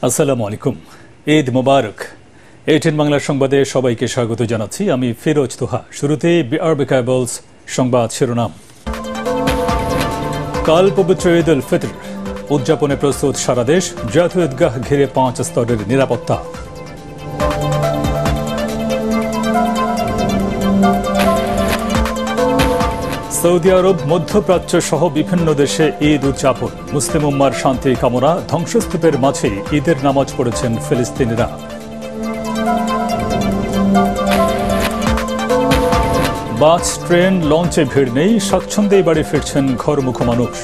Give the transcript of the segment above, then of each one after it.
আসসালামু আলাইকুম। ঈদ মোবারক। এইটিন বাংলা সংবাদে সবাইকে স্বাগত জানাচ্ছি। আমি ফিরোজ তোহা। শুরুতে বিআরবি কেবলস সংবাদ শিরোনাম। কাল পবিত্র ঈদ উল ফিতর উদযাপনে প্রস্তুত সারা দেশ। জাতীয় ঈদগাহ ঘিরে 5 স্তরের নিরাপত্তা। সৌদি আরব, মধ্যপ্রাচ্য সহ বিভিন্ন দেশে ঈদ উদযাপন। মুসলিম উম্মার শান্তি কামনা। ধ্বংসস্তূপের মাঝে ঈদের নামাজ পড়েছেন ফিলিস্তিনিরা। বাস, ট্রেন, লঞ্চে ভিড় নেই। স্বাচ্ছন্দ্যেই বাড়ি ফিরছেন ঘরমুখো মানুষ।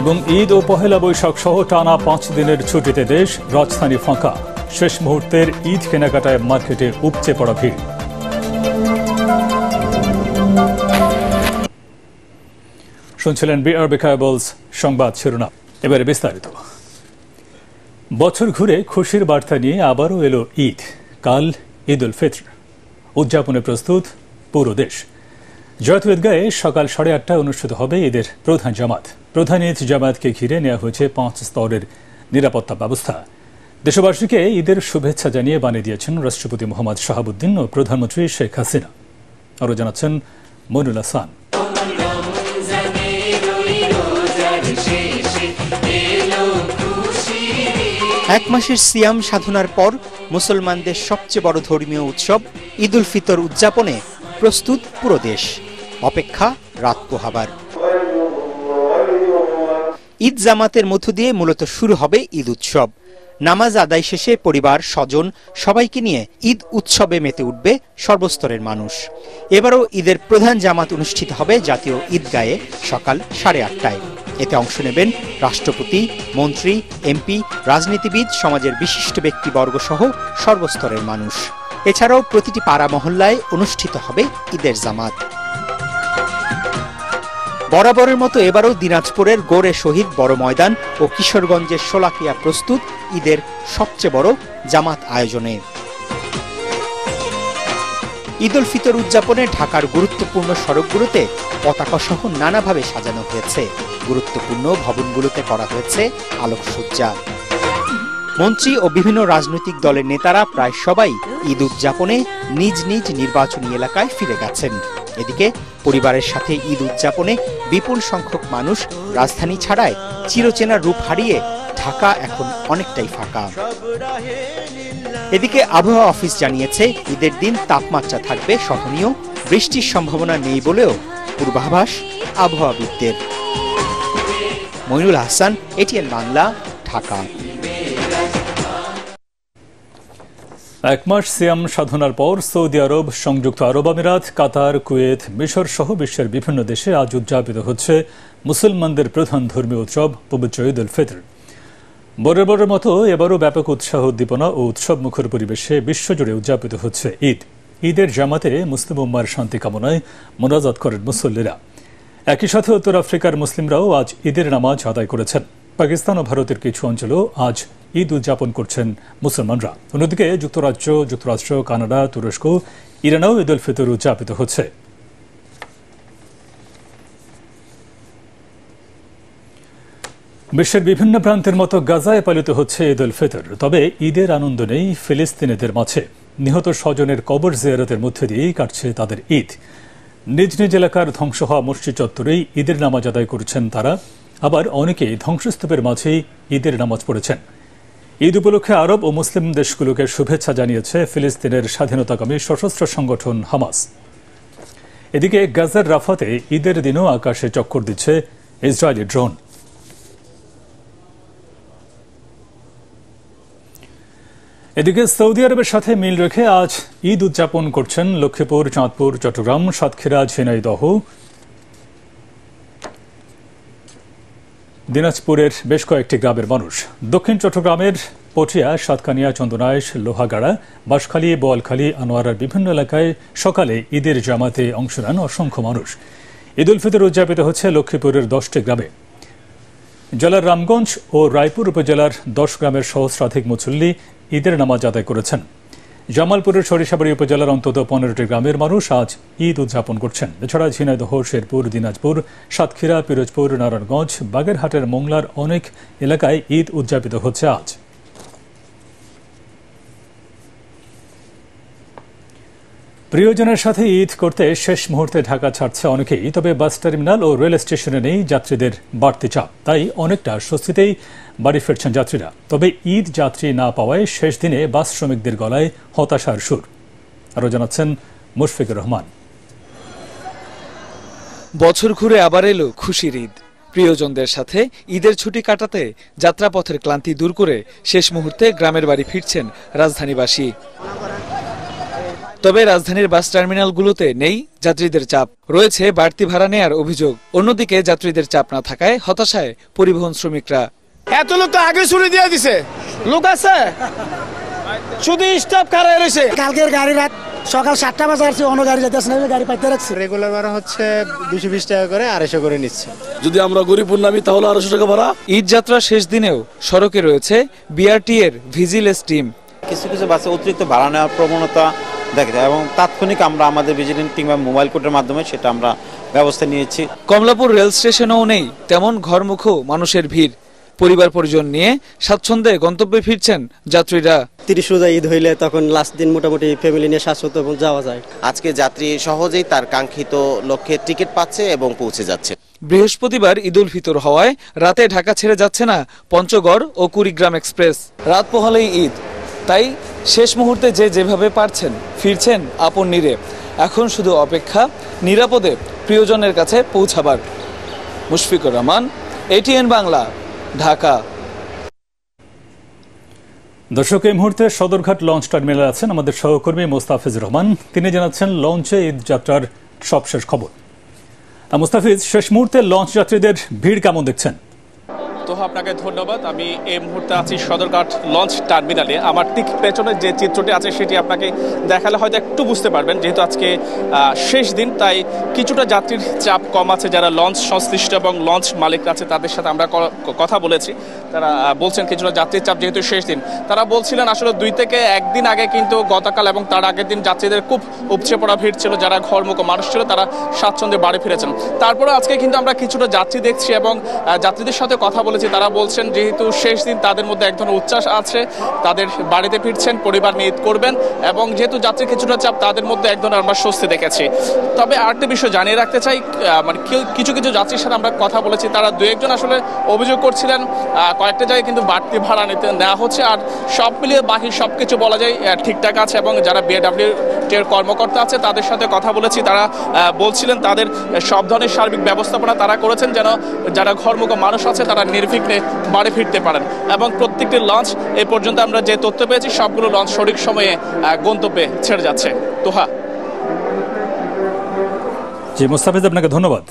এবং ঈদ ও পহেলা বৈশাখ সহ টানা 5 দিনের ছুটিতে দেশ। রাজধানী ফাঁকা। শেষ মুহূর্তের ঈদ কেনাকাটায় মার্কেটে উপচে পড়া ভিড়। শুনছিলেন বিআরবি কেবলস সংবাদ শিরোনাম। এবারে বিস্তারিত। বছর ঘুরে খুশির বার্তা নিয়ে আবারও এলো ঈদ। কাল ঈদ উল ফিতর উদযাপনে প্রস্তুত পুরো দেশ। জাতীয় ঈদগাহে সকাল 8:30টায় অনুষ্ঠিত হবে ঈদের প্রধান জামাত। প্রধান ঈদ জামাতকে ঘিরে নেওয়া হয়েছে 5 স্তরের নিরাপত্তা ব্যবস্থা। দেশবাসীকে ঈদের শুভেচ্ছা জানিয়ে বাণী দিয়েছেন রাষ্ট্রপতি মোহাম্মদ শাহাবুদ্দিন ও প্রধানমন্ত্রী শেখ হাসিনা। আরও জানাচ্ছেন মইনুল হাসান। এক মাসের সিয়াম সাধনার পর মুসলমানদের সবচেয়ে বড় ধর্মীয় উৎসব ঈদ উল ফিতর উদযাপনে প্রস্তুত পুরো দেশ। অপেক্ষা রাত পোহাবার। ঈদ জামাতের মধ্য দিয়ে মূলত শুরু হবে ঈদ উৎসব। নামাজ আদায় শেষে পরিবার, স্বজন সবাইকে নিয়ে ঈদ উৎসবে মেতে উঠবে সর্বস্তরের মানুষ। এবারও ঈদের প্রধান জামাত অনুষ্ঠিত হবে জাতীয় ঈদগাহে সকাল 8:30টায়। এতে অংশ নেবেন রাষ্ট্রপতি, মন্ত্রী, এমপি, রাজনীতিবিদ, সমাজের বিশিষ্ট ব্যক্তিবর্গ সহ সর্বস্তরের মানুষ। এছাড়াও প্রতিটি পাড়া মহল্লায় অনুষ্ঠিত হবে ঈদের জামাত। বরাবরের মতো এবারও দিনাজপুরের গোরে শহীদ বড় ময়দান ও কিশোরগঞ্জের শোলাকিয়া প্রস্তুত ঈদের সবচেয়ে বড় জামাত আয়োজনে। ঈদ উল ফিতর উদযাপনে ঢাকার গুরুত্বপূর্ণ সড়কগুলোতে পতাকা সহ নানাভাবে সাজানো হয়েছে। গুরুত্বপূর্ণ ভবনগুলোতে করা হয়েছে আলোকসজ্জা। মন্ত্রী ও বিভিন্ন রাজনৈতিক দলের নেতারা প্রায় সবাই ঈদ উদযাপনে নিজ নিজ নির্বাচনী এলাকায় ফিরে গেছেন। এদিকে পরিবারের সাথে ঈদ উদযাপনে বিপুল সংখ্যক মানুষ রাজধানী ছাড়ায় চিরচেনা রূপ হারিয়ে ঢাকা এখন অনেকটাই ফাঁকা। এদিকে আবহাওয়া অফিস জানিয়েছে ঈদের দিন তাপমাত্রা থাকবে সহনীয়। বৃষ্টির সম্ভাবনা নেই বলেও পূর্বাভাস আবহাওয়াবিদদের। মইনুল হাসান, এটিএন বাংলা, ঢাকা। এক মাস সিয়াম সাধনার পর সৌদি আরব, সংযুক্ত আরব আমিরাত, কাতার, কুয়েত, মিশর সহ বিশ্বের বিভিন্ন দেশে আজ উদযাপিত হচ্ছে মুসলমানদের প্রধান ধর্মীয় উৎসব পবিত্র ঈদ উল ফিতর। বরাবরের মতো এবারও ব্যাপক উৎসাহ, উদ্দীপনা ও উৎসব মুখর পরিবেশে বিশ্বজুড়ে উদযাপিত হচ্ছে ঈদ। ঈদের জামাতে মুসলিম উম্মার শান্তি কামনায় মোনাজাত করেন মুসল্লিরা। একই সাথে উত্তর আফ্রিকার মুসলিমরাও আজ ঈদের নামাজ আদায় করেছেন। পাকিস্তান ও ভারতের কিছু অঞ্চলেও আজ ঈদ উদযাপন করছেন মুসলমানরা। অন্যদিকে যুক্তরাষ্ট্র, কানাডা, তুরস্ক, ইরানেও ঈদ উল ফিতর উদযাপিত হচ্ছে। বিশ্বের বিভিন্ন প্রান্তের মতো গাজায় পালিত হচ্ছে ঈদ উল ফিতর। তবে ঈদের আনন্দ নেই ফিলিস্তিনিদের মাঝে। নিহত স্বজনের কবর জিয়ারতের মধ্যে দিয়েই কাটছে তাদের ঈদ। নিজ নিজ এলাকার ধ্বংস হওয়া মসজিদ চত্বরেই ঈদের নামাজ আদায় করছেন তারা। আবার অনেকেই ধ্বংসস্তূপের মাঝেই ঈদের নামাজ পড়েছেন। ঈদ উপলক্ষে আরব ও মুসলিম দেশগুলোকে শুভেচ্ছা জানিয়েছে ফিলিস্তিনের স্বাধীনতাকামী সশস্ত্র সংগঠন হামাস। এদিকে গাজার রাফাতে ঈদের দিনও আকাশে চক্কর দিচ্ছে ইসরায়েলি ড্রোন। এদিকে সৌদি আরবের সাথে মিল রেখে আজ ঈদ উদযাপন করছেন লক্ষ্মীপুর, চাঁদপুর, চট্টগ্রাম, সাতক্ষীরা, ঝিনাইদহ, দিনাজপুরের বেশ কয়েকটি গ্রামের মানুষ। দক্ষিণ চট্টগ্রামের পটিয়া, সাতকানিয়া, চন্দনাইশ, লোহাগাড়া, বাঁশখালী, বোয়ালখালী, আনোয়ারার বিভিন্ন এলাকায় সকালে ঈদের জামাতে অংশ নেন অসংখ্য মানুষ। ঈদ উল ফিতর উদযাপিত হচ্ছে লক্ষ্মীপুরের 10টি গ্রামে। জেলার রামগঞ্জ ও রায়পুর উপজেলার 10 গ্রামের সহস্রাধিক মুসল্লি ঈদের নামাজ আদায় করেছেন। জামালপুরের সরিষাবাড়ী উপজেলার অন্তত 15টি গ্রামের মানুষ আজ ঈদ উদযাপন করছেন। এছাড়া ঝিনাইদহ, শেরপুর, দিনাজপুর, সাতক্ষীরা, পিরোজপুর, নারায়ণগঞ্জ, বাগেরহাটের মোংলার অনেক এলাকায় ঈদ উদযাপিত হচ্ছে আজ। প্রিয়জনের সাথে ঈদ করতে শেষ মুহূর্তে ঢাকা ছাড়ছে অনেকেই। তবে বাস টার্মিনাল ও রেল স্টেশনে নেই যাত্রীদের বাড়তি চাপ, তাই অনেকটা স্বস্তিতেই বাড়ি ফিরছেন যাত্রীরা। তবে ঈদ যাত্রী না পাওয়ায় শেষ দিনে বাস শ্রমিকদের গলায় হতাশার সুর। আরও জানাচ্ছেন মুশফিকুর রহমান। বছর ঘুরে আবার এলো খুশির ঈদ। প্রিয়জনদের সাথে ঈদের ছুটি কাটাতে যাত্রাপথের ক্লান্তি দূর করে শেষ মুহূর্তে গ্রামের বাড়ি ফিরছেন রাজধানীবাসী। তবে রাজধানীর বাস টার্মিনালগুলোতে নেই যাত্রীদের চাপ, রয়েছে বাড়তি ভাড়া নেয়ার অভিযোগ। অন্যদিকে যাত্রীদের চাপ না থাকায় হতাশায় পরিবহন শ্রমিকরা। এত লোক তো আগে ছুটি দিয়ে দিছে, লোক আছে শুধু স্টপ খারাপ রয়েছে। কালকের গাড়ি রাত সকাল 7টা বাজে আসছে, অন্য গাড়ি যেতেছে না, গাড়ি পাইতে রাখছে। রেগুলার ভাড়া হচ্ছে 220 টাকা করে, 250 করে নিচ্ছে। যদি আমরা গরিবপুর নামি তাহলে 250 টাকা ভাড়া। ঈদ যাত্রা শেষ দিনেও সড়কে রয়েছে বিআরটি এর ভিজিলেন্স টিম। কিছু কিছু বাসে অতিরিক্ত ভাড়া নেওয়ার প্রবণতা দেখা যায় এবং তাৎক্ষণিক আমরা আমাদের ভিজিলেন্স কিংবা মোবাইল কোর্টের মাধ্যমে সেটা আমরা ব্যবস্থা নিয়েছি। কমলাপুর রেল স্টেশনেও নেই তেমন ঘরমুখো মানুষের ভিড়। পরিবার পরিজন নিয়ে স্বাচ্ছন্দ্যে গন্তব্যে ফিরছেন যাত্রীরা। 30 রোজা ঈদ হইলে তখন লাস্ট দিন মোটামুটি ফ্যামিলি নিয়ে স্বাচ্ছন্দ্য যাওয়া যায়। আজকে যাত্রী সহজেই তার কাঙ্ক্ষিত লক্ষ্যে টিকিট পাচ্ছে এবং পৌঁছে যাচ্ছে। বৃহস্পতিবার ঈদ উল ফিতর হওয়ায় রাতে ঢাকা ছেড়ে যাচ্ছে না পঞ্চগড় ও কুড়িগ্রাম এক্সপ্রেস। রাত পোহালেই ঈদ, তাই শেষ মুহূর্তে যে যেভাবে পারছেন ফিরছেন আপন নিরে। এখন শুধু অপেক্ষা নিরাপদে প্রিয়জনের কাছে পৌঁছাবার। মুশফিকুর রহমান, এটিএন বাংলা, ঢাকা। দর্শক, এই মুহূর্তে সদরঘাট লঞ্চ টার্মিনালে আছেন আমাদের সহকর্মী মোস্তাফিজুর রহমান। তিনি জানাচ্ছেন লঞ্চে ঈদ যাত্রার সবশেষ খবর। মোস্তাফিজ, শেষ মুহূর্তে লঞ্চ যাত্রীদের ভিড় কেমন দেখছেন? তো আপনাকে ধন্যবাদ। আমি এই মুহূর্তে আছি সদরঘাট লঞ্চ টার্মিনালে। আমার ঠিক পেছনে যে চিত্রটি আছে সেটি আপনাকে দেখালে হয়তো একটু বুঝতে পারবেন। যেহেতু আজকে শেষ দিন, তাই কিছুটা যাত্রীর চাপ কম আছে। যারা লঞ্চ সংশ্লিষ্ট এবং লঞ্চ মালিক আছে তাদের সাথে আমরা কথা বলেছি। তারা বলছেন কিছুটা যাত্রীর চাপ, যেহেতু শেষ দিন। তারা বলছিলেন আসলে 2 থেকে 1 দিন আগে কিন্তু গতকাল এবং তার আগের দিন যাত্রীদের খুব উপচে পড়া ভিড় ছিল। যারা ঘরমুখো মানুষ ছিল তারা স্বাচ্ছন্দ্যে বাড়ি ফিরেছেন। তারপরে আজকে কিন্তু আমরা কিছুটা যাত্রী দেখছি এবং যাত্রীদের সাথে কথা বলেছি। তারা বলছেন যেহেতু শেষ দিন তাদের মধ্যে এক ধরনের উচ্ছ্বাস আছে, তাদের বাড়িতে ফিরছেন, পরিবার নিয়ে ঈদ করবেন এবং যেহেতু যাত্রীর কিছুটা চাপ, তাদের মধ্যে এক ধরনের আমরা স্বস্তি দেখেছি। তবে আরেকটা বিষয় জানিয়ে রাখতে চাই, মানে কিছু কিছু যাত্রীর সাথে আমরা কথা বলেছি, তারা 2-1 জন আসলে অভিযোগ করছিলেন কয়েকটা জায়গায় কিন্তু বাড়তি ভাড়া নেওয়া হচ্ছে। আর সব মিলিয়ে বাকি সব কিছু বলা যায় ঠিকঠাক আছে। এবং যারা বিএডব্লিউটি এর কর্মকর্তা আছে তাদের সাথে কথা বলেছি, তারা বলছিলেন তাদের সব ধরনের সার্বিক ব্যবস্থাপনা তারা করেছেন যেন যারা ঘরমুখো মানুষ আছে তারা নির্বিঘ্নে বাড়ি ফিরতে পারেন। এবং প্রত্যেকটি লঞ্চ এ পর্যন্ত আমরা যে তথ্য পেয়েছি সবগুলো লঞ্চ সঠিক সময়ে গন্তব্যে ছেড়ে যাচ্ছে। তোহা। জি মোস্তাফিজ, আপনাকে ধন্যবাদ।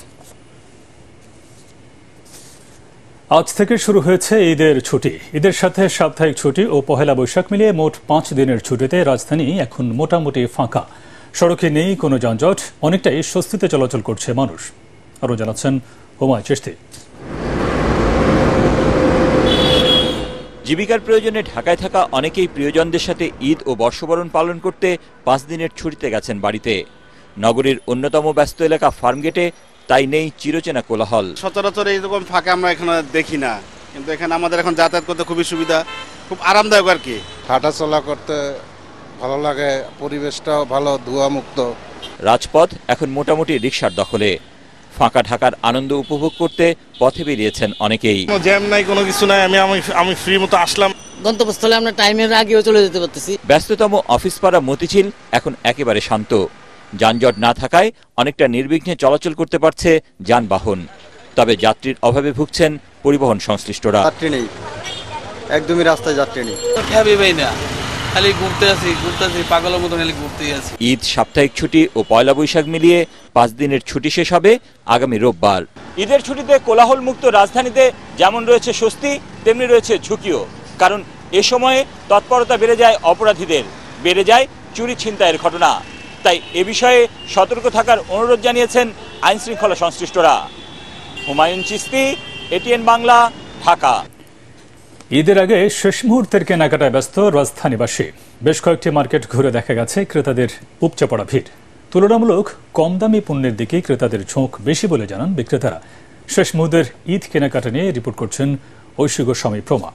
আজ থেকে শুরু হয়েছে ঈদের ছুটি। ঈদের সাথে সাপ্তাহিক ছুটি ও পহেলা বৈশাখ মিলিয়ে মোট 5 দিনের ছুটিতে রাজধানী এখন মোটামুটি ফাঁকা। সড়কে নেই কোনো যানজট, অনেকটাই স্বস্তিতে চলাচল করছে মানুষ। আরও জানাচ্ছেন হুমায়ুন চিশতি। জীবিকার প্রয়োজনে ঢাকায় থাকা অনেকেই প্রিয়জনদের সাথে ঈদ ও বর্ষবরণ পালন করতে 5 দিনের ছুটিতে গেছেন বাড়িতে। নগরীর অন্যতম ব্যস্ত এলাকা ফার্মগেটে তাই নেই চিরচেনা কোলাহল। সচরাচর এইরকম ফাঁকা আমরা এখানে দেখি না, কিন্তু এখানে আমাদের এখন যাতায়াত করতে খুবই সুবিধা, খুব আরামদায়ক আর কি। হাঁটাচলা করতে ভালো লাগে, পরিবেশটাও ভালো, ধোঁয়া মুক্ত। রাজপথ এখন মোটামুটি রিকশার দখলে। ফাঁকা ঢাকার আনন্দ উপভোগ করতে পথে বেরিয়েছেন অনেকেই। কোনো জ্যাম নাই, কোনো কিছু নাই, আমি ফ্রি মতো আসলাম। গন্তব্যস্থলে আমরা টাইমের আগেও চলে যেতে পারতেছি। ব্যস্ততম অফিস পাড়া মতিঝিল এখন একেবারে শান্ত। যানজট না থাকায় অনেকটা নির্বিঘ্নে চলাচল করতে পারছে যানবাহন। তবে যাত্রীর অভাবে ভুগছেন পরিবহন সংশ্লিষ্টরা। যাত্রী নেই, একদমই রাস্তায় যাত্রী নেই। খালি ঘুরতে আসি পাগলের মতো খালি ঘুরতেই আছি। ঈদ, সাপ্তাহিক ছুটি ও পয়লা বৈশাখ মিলিয়ে 5 দিনের ছুটি শেষ হবে আগামী রোববার। ঈদের ছুটিতে কোলাহল মুক্ত রাজধানীতে যেমন রয়েছে স্বস্তি, তেমনি রয়েছে ঝুঁকিও। কারণ এ সময়ে তৎপরতা বেড়ে যায় অপরাধীদের, বেড়ে যায় চুরি ছিনতাইয়ের ঘটনা। তাই এ বিষয়ে সতর্ক থাকার অনুরোধ জানিয়েছেন আইন শৃঙ্খলা সংশ্লিষ্টরা। হুমায়ুন চিশতি, এটিএন বাংলা, ঢাকা। ঈদের আগে শেষ মুহূর্তের কেনাকাটায় ব্যস্ত রাজধানীবাসী। বেশ কয়েকটি মার্কেট ঘুরে দেখা গেছে ক্রেতাদের উপচে পড়া ভিড়। তুলনামূলক কম দামি পণ্যের দিকে ক্রেতাদের ঝোঁক বেশি বলে জানান বিক্রেতারা। শেষ মুহূর্তের ঈদ কেনাকাটা নিয়ে রিপোর্ট করছেন ঐশী গোস্বামী প্রমা।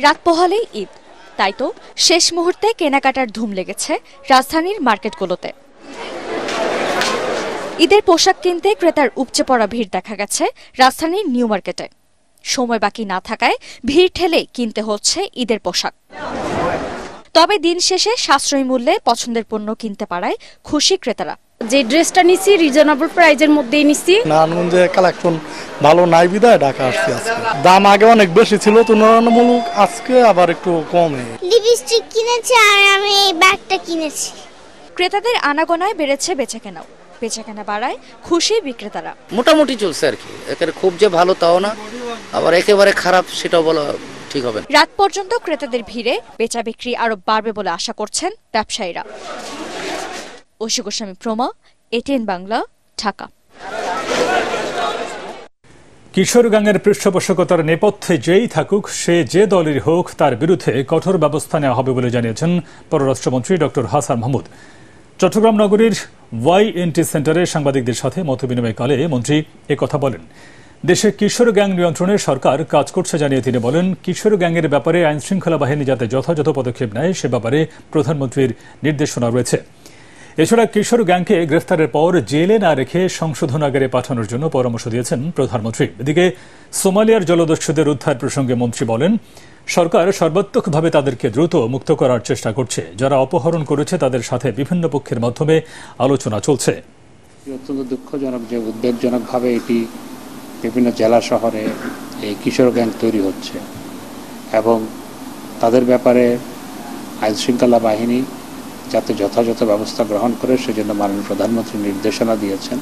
রাত পোহালেই ঈদ, তাই তো শেষ মুহূর্তে কেনাকাটার ধুম লেগেছে রাজধানীর মার্কেটগুলোতে। ঈদের পোশাক কিনতে ক্রেতার উপচে পড়া ভিড় দেখা গেছে রাজধানীর নিউ মার্কেটে। সময় বাকি না থাকায় ভিড় ঠেলে কিনতে হচ্ছে ঈদের পোশাক। তবে দিন শেষে সাশ্রয়ী মূল্যে পছন্দের পণ্য কিনতে পারায় খুশি ক্রেতারা। যে ড্রেসটা নিছি রিজনেবল প্রাইজের মধ্যেই নিছি। নারায়ণগঞ্জে কালেকশন ভালো নাই বিদায় ঢাকা আসছি আজকে। দাম আগে অনেক বেশি ছিল তুলনামূলক, আজকে আবার একটু কমে। লিপস্টিক কিনেছি আর আমি এই ব্যাগটা কিনেছি। ক্রেতাদের আনাগোনায় বেড়েছে বেচাকেনাও। বেচাকেনা বাড়ায় খুশি বিক্রেতারা। মোটামুটি চলছে আর কি, একেবারে খুব যে ভালো তাও না, আবার একেবারে খারাপ সেটাও বলা ঠিক হবে। রাত পর্যন্ত ক্রেতাদের ভিড়ে বেচা বিক্রি আরো বাড়বে বলে আশা করছেন ব্যবসায়ীরা। ঐশী গোস্বামী প্রমা, এটিএন বাংলা, ঢাকা। কিশোর গ্যাংয়ের পৃষ্ঠপোষকতার নেপথ্যে যেই থাকুক, সে যে দলের হোক, তার বিরুদ্ধে কঠোর ব্যবস্থা নেওয়া হবে বলে জানিয়েছেন পররাষ্ট্রমন্ত্রী ডক্টর হাসান মাহমুদ। চট্টগ্রাম নগরীর YNT সেন্টারে সাংবাদিকদের সাথে মতবিনিময়কালে মন্ত্রী একথা বলেন। দেশে কিশোর গ্যাং নিয়ন্ত্রণে সরকার কাজ করছে জানিয়ে তিনি বলেন, কিশোর গ্যাংয়ের ব্যাপারে আইনশৃঙ্খলা বাহিনী যাতে যথাযথ পদক্ষেপ নেয় সে ব্যাপারে প্রধানমন্ত্রীর নির্দেশনা রয়েছে। এছাড়া কিশোর গ্যাংকে গ্রেফতারের পর জেলে না রেখে সংশোধনাগারে পাঠানোর জন্য পরামর্শ দিয়েছেন প্রধানমন্ত্রী। এদিকে সোমালিয়ার জলদস্যুদের উদ্ধার প্রসঙ্গে মন্ত্রী বলেন, সরকার সর্বাত্মকভাবে তাদেরকে দ্রুত মুক্ত করার চেষ্টা করছে। যারা অপহরণ করেছে তাদের সাথে বিভিন্ন পক্ষের মাধ্যমে আলোচনা চলছে। অত্যন্ত দুঃখজনক যে উদ্বেগজনকভাবে এটি বিভিন্ন জেলা শহরে এই কিশোর গ্যাং তৈরি হচ্ছে এবং তাদের ব্যাপারে আইনশৃঙ্খলা বাহিনী যাতে যথাযথ ব্যবস্থা গ্রহণ করে সেজন্য মাননীয় প্রধানমন্ত্রী নির্দেশনা দিয়েছেন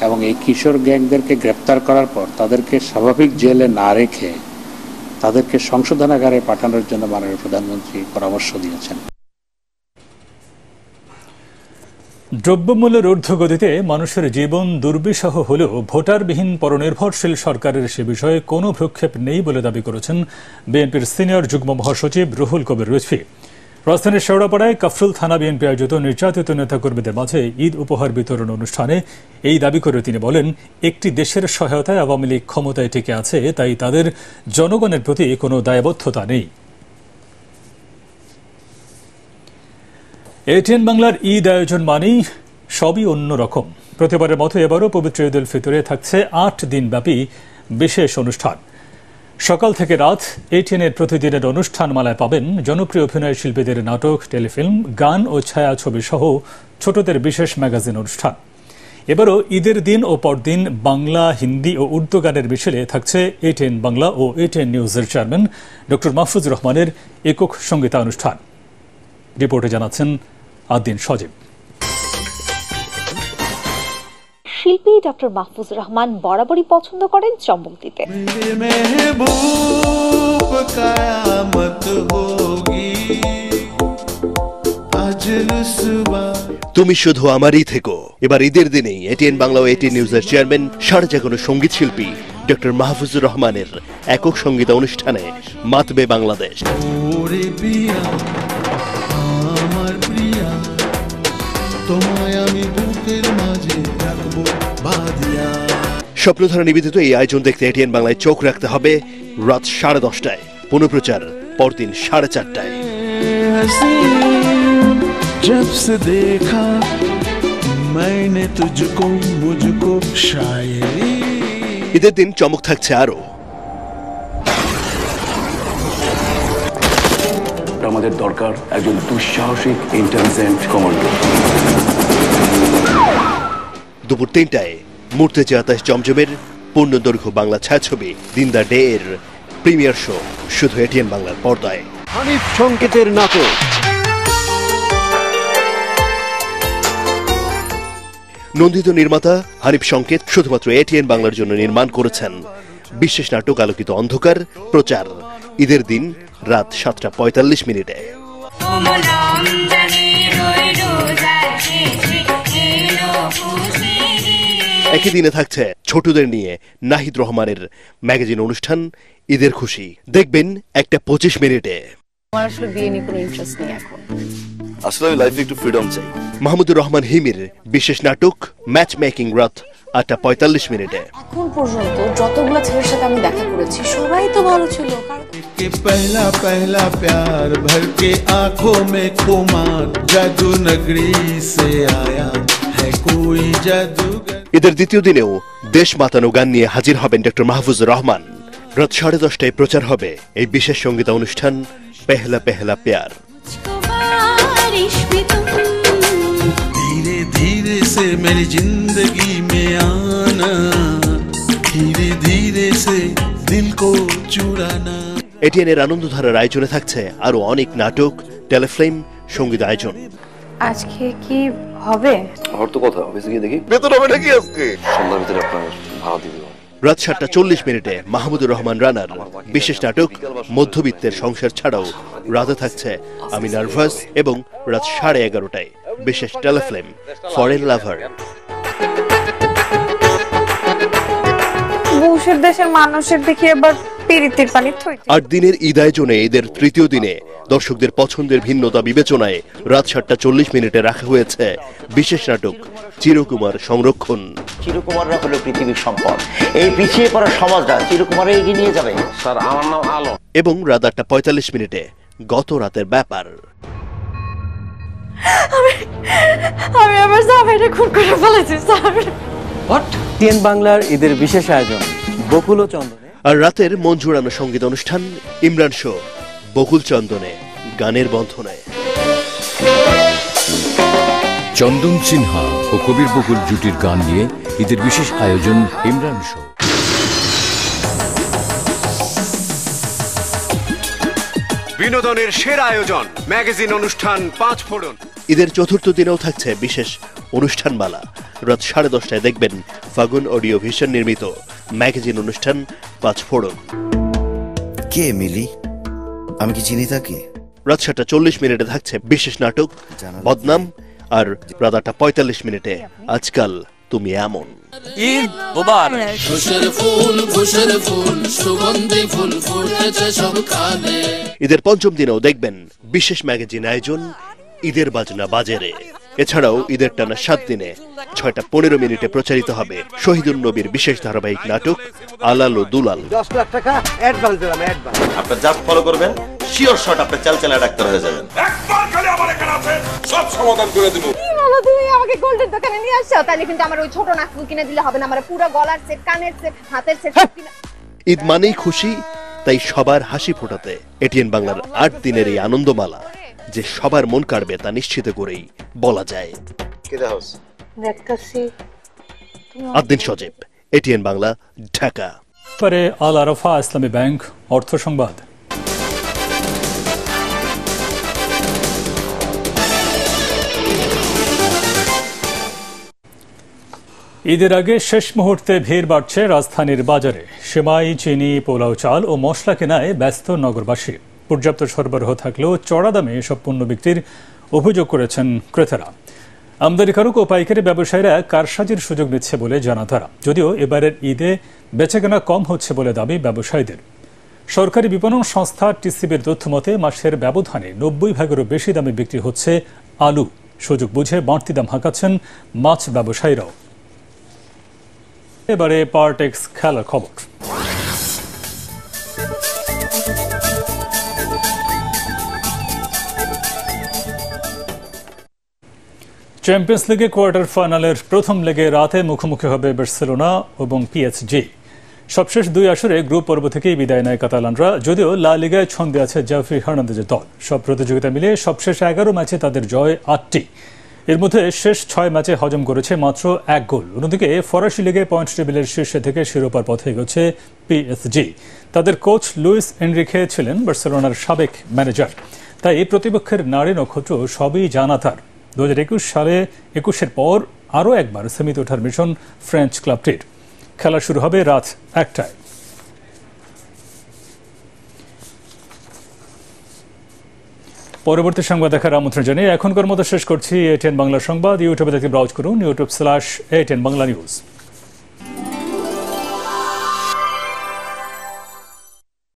এবং এই কিশোর গ্যাংদেরকে গ্রেপ্তার করার পর তাদেরকে স্বাভাবিক জেলে না রেখে তাদেরকে সংশোধনাগারে পাঠানোর জন্য মাননীয় প্রধানমন্ত্রী পরামর্শ দিয়েছেন। দ্রব্যমূল্যের ঊর্ধ্বগতিতে মানুষের জীবন দুর্বিষহ হলেও ভোটারবিহীন পরনির্ভরশীল সরকারের সে বিষয়ে কোনো ভ্রুক্ষেপ নেই বলে দাবি করেছেন বিএনপির সিনিয়র যুগ্ম মহাসচিব রুহুল কবির রিজভী। রাজধানীর শেওড়াপাড়ায় কাফরুল থানা বিএনপি আয়োজিত নির্যাতিত নেতাকর্মীদের মাঝে ঈদ উপহার বিতরণ অনুষ্ঠানে এই দাবি করে তিনি বলেন, একটি দেশের সহায়তায় আওয়ামী লীগ ক্ষমতায় টিকে আছে, তাই তাদের জনগণের প্রতি কোনো দায়বদ্ধতা নেই। এটিএন বাংলার ঈদ আয়োজন মানেই সবই অন্যরকম। প্রতিবারের মতো এবারও পবিত্র ঈদ উল ফিতরে থাকছে 8 দিনব্যাপী বিশেষ অনুষ্ঠান। সকাল থেকে রাত এটিএনের প্রতিদিনের অনুষ্ঠানমালায় পাবেন জনপ্রিয় অভিনয় শিল্পীদের নাটক, টেলিফিল্ম, গান ও ছায়াছবি সহ ছোটদের বিশেষ ম্যাগাজিন অনুষ্ঠান। এবারও ঈদের দিন ও পরদিন বাংলা, হিন্দি ও উর্দু গানের মিশেলে থাকছে এটিএন বাংলা ও এটিএন নিউজের চেয়ারম্যান ডক্টর মাহফুজুর রহমানের একক সঙ্গীতানুষ্ঠান। রিপোর্টে জানাচ্ছেন আদ্দিন সজীব। শিল্পী ডক্টর মাহফুজুর রহমান বরাবরই পছন্দ করেন চমক দিতে। তুমি শুধু আমারই থেকো। এবার ঈদের দিনেই এটিএন বাংলা ও এটিএন নিউজের চেয়ারম্যান সারজাগানো সঙ্গীত শিল্পী ডক্টর মাহফুজুর রহমানের একক সঙ্গীত অনুষ্ঠানে মাতবে বাংলাদেশ। স্বপ্নধারা নিবেদিত এই আয়োজন দেখতে এটিএন বাংলায় চোখ রাখতে হবে রাত 10:30টায়, পুনঃপ্রচার পরদিন 4:30টায়। जब से देखा मैंने तुझको मुझको शायरी। ঈদের দিন চমক থাকছে আরো। আমাদের দরকার একজন দুঃসাহসিক ইন্টেলিজেন্ট কমান্ডো। দুপুর 3টায় মুর্তেজা আতাশ জমজমের পূর্ণদৈর্ঘ্য বাংলা ছায়াছবি দিনদা ডে এর প্রিমিয়ার শো শুধু এটিএন বাংলার পর্দায়। হানিফ সংকেতের নাটক নন্দিত নির্মাতা হানিফ সংকেত শুধুমাত্র এটিএন বাংলার জন্য নির্মাণ করেছেন বিশেষ নাটক আলোকিত অন্ধকার। প্রচার ঈদের দিন রাত 7:45। একই দিনে থাকছে ছোটদের নিয়ে নাহিদ রহমানের ম্যাগাজিন অনুষ্ঠান ঈদের খুশি। দেখবেন একটা 25 মিনিটে। আমার আসলে বিয়ে নিয়ে কোনো ইন্টারেস্ট নেই এখন। আসলে আমি লাইফে একটু ফ্রিডম চাই। মাহমুদুর রহমান হিমির বিশেষ নাটক ম্যাচ মেকিং রাত 8:45 মিনিটে। এখন পর্যন্ত যতগুলো ছেলের সাথে আমি দেখা করেছি সবাই তো ভালো ছিল। कि पहला पहला प्यार भर के आंखों में खुमार जादू नगरी से आया है कोई जादूगर। ঈদের দ্বিতীয় দিনেও দেশ মাতানো গান নিয়ে হাজির হবেন ডক্টর মাহফুজুর রহমান। রাত 10:30টায় প্রচার হবে এই বিশেষ সঙ্গীত অনুষ্ঠান পেহলা পেহলা প্যার। धीरे धीरे से मेरी जिंदगी में आना धीरे धीरे से दिल को चुराना। এটিএনের আনন্দধারার আয়োজনে থাকছে আরো অনেক নাটক, টেলিফিল্ম, সঙ্গীত আয়োজন। আজকে কি হবে? আর তো কথা অফিসে গিয়ে দেখি বেতন হবে নাকি আজকে। সন্ধ্যার ভিতরে আপনার ভাড়া দিয়ে দেব। রাত 7:40 মিনিটে মাহমুদুর রহমান রানার বিশেষ নাটক মধ্যবিত্তের সংসার ছাড়াও রাতে থাকছে আমি নার্ভাস এবং রাত 11:30টায় বিশেষ টেলিফিল্ম ফরেন লাভার। বউশের দেশের মানুষের দেখি এবার পিরিতের পানি থই। 8 দিনের ঈদ আয়োজনে ঈদের তৃতীয় দিনে দর্শকদের পছন্দের ভিন্নতা বিবেচনায় রাত 7:40 মিনিটে রাখা হয়েছে বিশেষ নাটক চিরকুমার সংরক্ষণ। চিরকুমাররা হলো পৃথিবীর সম্পদ। এই পিছিয়ে পড়া সমাজটা চিরকুমারে এগিয়ে নিয়ে যাবে। স্যার আমার নাম আলো। এবং রাত 8:45 মিনিটে গত রাতের ব্যাপার। আমি আমার জামাইরে খুন করে ফেলেছি স্যার। হোয়াট? টিএন বাংলার ঈদের বিশেষ আয়োজন বকুল ও চন্দনে। আর রাতের মন জোড়ানো সঙ্গীত অনুষ্ঠান ইমরান শো বকুল চন্দনে গানের বন্ধনে। চন্দন সিনহা ও কবির বকুল জুটির গান নিয়ে ঈদের বিশেষ আয়োজন ইমরান শো। বিনোদনের সেরা আয়োজন ম্যাগাজিন অনুষ্ঠান 5 ফোড়ন। ঈদের চতুর্থ দিনেও থাকছে বিশেষ অনুষ্ঠানমালা। রাত 10:30টায় দেখবেন ফাগুন অডিও ভিশন নির্মিত ম্যাগাজিন অনুষ্ঠান 5 ফোড়ন। কে মিলি? আমি কি চিনি তাকে? রাত 7:40 মিনিটে থাকছে বিশেষ নাটক বদনাম। আর রাত 8:45 মিনিটে আজকাল তুমি এমন। ঈদ মুবারক। ঈদের পঞ্চম দিনেও দেখবেন বিশেষ ম্যাগাজিন আয়োজন ঈদের বাজনা বাজারে। এছাড়াও ঈদের টানা 7 দিনে 6:15 মিনিটে প্রচারিত হবে শহীদুল নবীর বিশেষ ধারাবাহিক নাটক আলাল ও দুলাল। 10 লাখ টাকা অ্যাডভান্স দিলাম অ্যাডভান্স। আপনি জাস্ট ফলো করবেন, শিওর শট আপনি চালচালা ডাক্তার হয়ে যাবেন। একবার খালি আমার এখানে আছে সব সমাধান করে দেব। কি বলো তুমি? আমাকে গোল্ডের দোকানে নিয়ে আসছো? তাহলে কিন্তু আমার ওই ছোট নাকফুল কিনে দিলে হবে না। আমার পুরো গলার সেট, কানের সেট, হাতের সেট কিনে। ঈদ মানেই খুশি, তাই সবার হাসি ফোটাতে এটিএন বাংলার 8 দিনের এই আনন্দমালা যে সবার মন কাড়বে তা নিশ্চিত করেই বলা যায়। আদ্দিন সজীব, এটিএন বাংলা, ঢাকা। পরে আল আরাফা ইসলামী ব্যাংক অর্থ সংবাদ। ঈদের আগে শেষ মুহূর্তে ভিড় বাড়ছে রাজধানীর বাজারে। সেমাই, চিনি, পোলাও চাল ও মশলা কেনায় ব্যস্ত নগরবাসী। পর্যাপ্ত সরবরাহ থাকলেও চড়া দামে এসব পণ্য বিক্রির অভিযোগ করেছেন ক্রেতারা। আমদানিকারক ও পাইকারি ব্যবসায়ীরা কারসাজির সুযোগ নিচ্ছে বলে জানা তারা। যদিও এবারের ঈদে বেচাকেনা কম হচ্ছে বলে দাবি ব্যবসায়ীদের। সরকারি বিপণন সংস্থা টিসিবির তথ্য মতে মাসের ব্যবধানে 90 ভাগেরও বেশি দামে বিক্রি হচ্ছে আলু। সুযোগ বুঝে বাড়তি দাম হাঁকাচ্ছেন মাছ ব্যবসায়ীরাও। এবারে পার্টেক্স খেলার খবর। চ্যাম্পিয়ন্স লিগে কোয়ার্টার ফাইনালের প্রথম লেগে রাতে মুখোমুখি হবে বার্সেলোনা এবং পিএসজি। সবশেষ 2 আসরে গ্রুপ পর্ব থেকেই বিদায় নেয় কাতালানরা। যদিও লা লিগায় ছন্দে আছে জাভি হার্নান্দেজের দল। সব প্রতিযোগিতা মিলিয়ে সবশেষ 11 ম্যাচে তাদের জয় 8টি। এর মধ্যে শেষ 6 ম্যাচে হজম করেছে মাত্র 1 গোল। অন্যদিকে ফরাসি লিগে পয়েন্ট টেবিলের শীর্ষে থেকে শিরোপার পথে এগোচ্ছে পিএসজি। তাদের কোচ লুইস এনরিকে ছিলেন বার্সেলোনার সাবেক ম্যানেজার, তাই প্রতিপক্ষের নারী নক্ষত্র সবই জানা তার। 2021 সালে 21-এর পর আরও একবার সেমিতে ওঠার মিশন ফ্রেঞ্চ ক্লাবটির। খেলা শুরু হবে রাত 1টায়। পরবর্তী সংবাদ দেখার আমন্ত্রণ জানিয়ে এখনকার মতো শেষ করছি এটিএন বাংলা সংবাদ। ইউটিউবে দেখতে ব্রাউজ করুন youtube/ATN Bangla News।